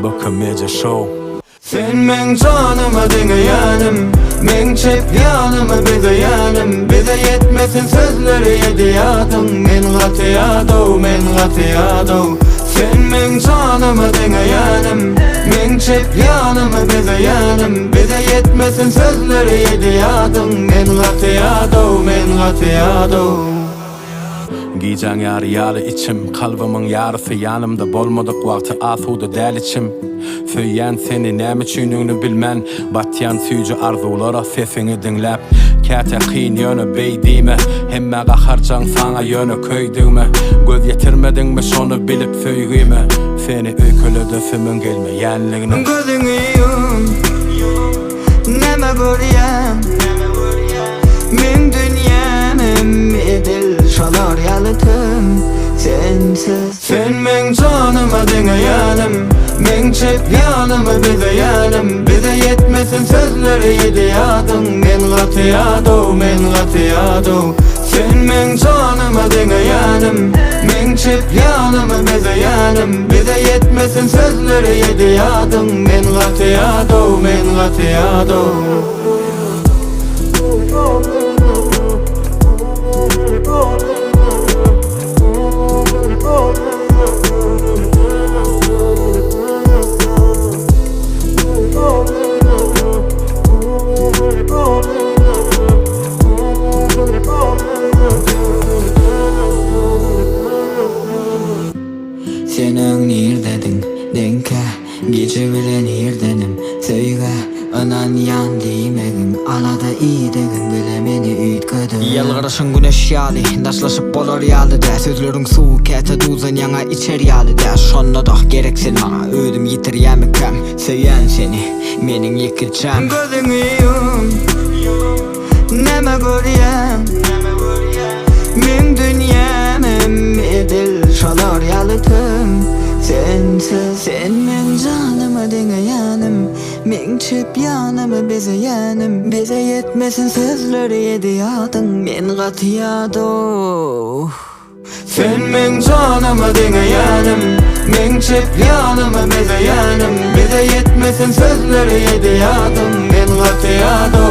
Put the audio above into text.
Bakamaca Show. Sen men canıma dinleyenim, men çep yanıma bezeyenim. Bize yetmesin sözleri yediyadım, men gatiyado. Sen men canıma dinleyenim, men çep yanıma bezeyenim. Bize yetmesin sözleri yediyadım, men gatiyado. Giycan yarı içim, kalbımın yarısı yanımda. Bolmadık vakti asuda del içim. Söyyen seni näme üçünüňni bilmen, batyan süýjü arzulara sesini dinläp. Käte qyn ýöne beýdime, hemme gaharjan saňa ýöne köýdüme. Göz ýetirmediňmi şonu bilip söýgüme, seni öýkelede sümün gelmeýänligini. Gözüňi yum, näme görýän, men dünýäm edil şolar ýalytym. Sensiz sen men canıma dinleyenim, men çep yanıma bezeyenim. Bize yetmesin sözleri yediyadım, men gatiyado. Sen men canıma dinleyenim, men çep yanıma bezeyenim. Bize yetmesin sözleri yediyadım, men gatiyado. Senin nirdedim, denke, gece bile nirdenim. Söyle, anan yan diýmegin, alada iyi degin, bile meni üýtgedin. Ýalgyraşyň güneş ýaly, daşlaşyp bolar ýalyda. Sözleriň suw käte duzan ýaňa içer ýalyda. Şonda da gereksin maňa, ödüm ýitirýämikem. Söýän seni, meniň ýekilçäm. Gözüňi yum, näme görýän, men dünýäm edil şolar ýalytym. Sensiz sen men canıma dinleyenim, men çep yanıma bezeyenim. Bize yetmesin sözleri yediyadım, men gatiyado. Sen men canıma dinleyenim, men çep yanıma bezeyenim. Bize yetmesin sözleri yediyadım, men gatiyado.